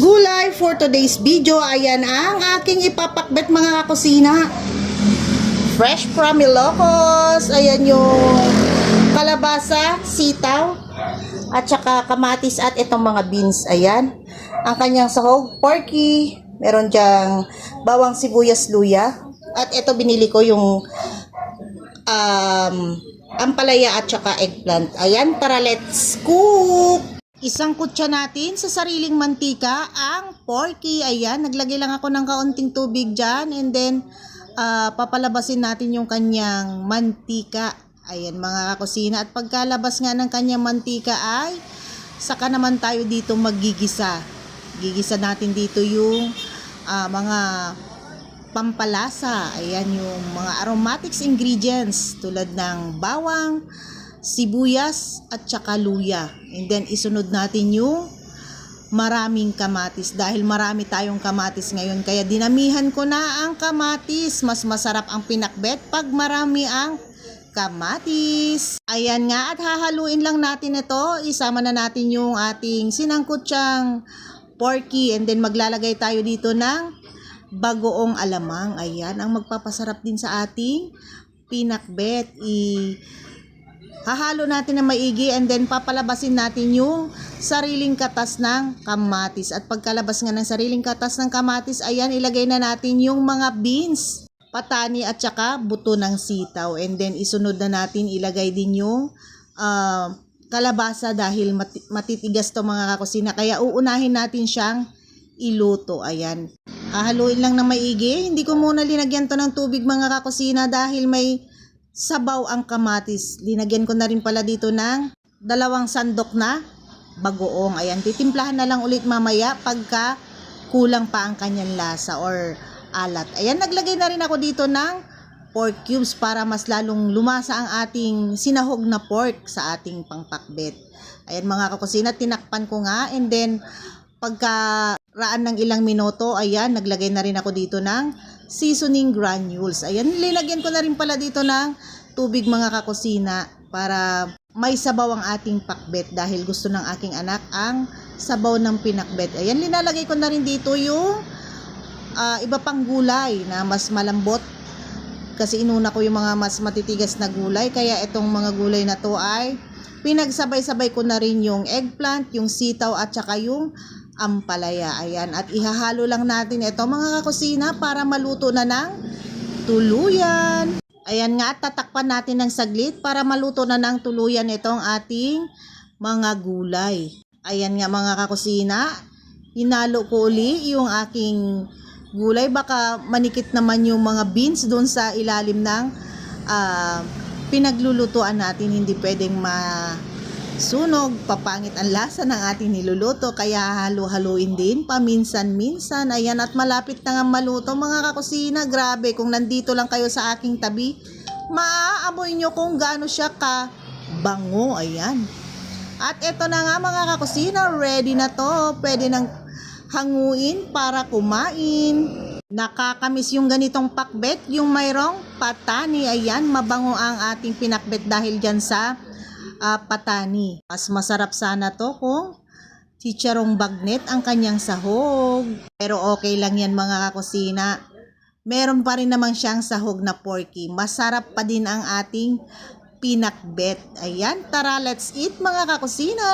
gulay for today's video. Ayan ang aking ipapakbet mga kakusina. Fresh from Ilocos. Ayan yung kalabasa, sitaw, at saka kamatis at itong mga beans. Ayan. Ang kanyang sahog, porky. Meron dyang bawang sibuyas luya. At ito binili ko yung ampalaya at saka eggplant. Ayan, tara let's cook! Isang kutsa natin sa sariling mantika ang porky. Ayan, naglagay lang ako ng kaunting tubig dyan. And then, papalabasin natin yung kanyang mantika. Ayan mga kakusina. At pagkalabas nga ng kanyang mantika ay saka naman tayo dito maggigisa. Gigisa natin dito yung mga pampalasa. Ayan yung mga aromatics ingredients tulad ng bawang, sibuyas at saka luya. And then isunod natin yung maraming kamatis dahil marami tayong kamatis ngayon, kaya dinamihan ko na ang kamatis. Mas masarap ang pinakbet pag marami ang kamatis. Ayan nga, at hahaluin lang natin ito. Isama na natin yung ating sinangkutsang porky, and then maglalagay tayo dito ng bagoong alamang. Ayan ang magpapasarap din sa ating pinakbet. Hahalo natin na maigi, and then papalabasin natin yung sariling katas ng kamatis. At pagkalabas nga ng sariling katas ng kamatis, ayan, ilagay na natin yung mga beans, patani at saka buto ng sitaw. And then isunod na natin ilagay din yung kalabasa dahil matitigas to mga kakusina, kaya uunahin natin siyang iluto. Ayan, hahaluin lang na maigi. Hindi ko muna linagyan to ng tubig mga kakusina dahil may sabaw ang kamatis. Linagyan ko na rin pala dito ng 2 sandok na bagoong. Ayan, titimplahan na lang ulit mamaya pagka kulang pa ang kanyang lasa or alat. Ayan, naglagay na rin ako dito ng pork cubes para mas lalong lumasa ang ating sinahog na pork sa ating pangpakbet. Ayan mga kakusina, tinakpan ko nga, and then pagkaraan ng ilang minuto, ayan, naglagay na rin ako dito ng seasoning granules. Ayan, linagyan ko na rin pala dito ng tubig mga kakusina para may sabaw ang ating pakbet dahil gusto ng aking anak ang sabaw ng pinakbet. Ayan, linalagay ko na rin dito yung iba pang gulay na mas malambot kasi inuna ko yung mga mas matitigas na gulay, kaya itong mga gulay na to ay pinagsabay-sabay ko na rin yung eggplant, yung sitaw at saka yung ampalaya. Ayan, at ihahalo lang natin ito mga kakusina para maluto na ng tuluyan. Ayan nga, tatakpan natin ng saglit para maluto na ng tuluyan itong ating mga gulay. Ayan nga mga kakusina, hinalo ko uli yung aking gulay. Baka manikit naman yung mga beans doon sa ilalim ng pinaglulutuan natin. Hindi pwedeng sunog, papangit ang lasa ng ating niluluto, kaya halo-haluin din paminsan-minsan. Ayan, at malapit na nga maluto mga kakusina. Grabe, kung nandito lang kayo sa aking tabi, maaamoy nyo kung gaano siya ka bango. Ayan, at eto na nga mga kakusina, ready na to. Pwede nang hanguin para kumain. Nakakamiss yung ganitong pakbet, yung mayroong patani. Ayan, mabango ang ating pinakbet dahil dyan sa patani. Mas masarap sana to kung chicharong bagnet ang kanyang sahog. Pero okay lang yan mga kakusina. Meron pa rin naman siyang sahog na porky. Masarap pa din ang ating pinakbet. Ayan, tara let's eat mga kakusina!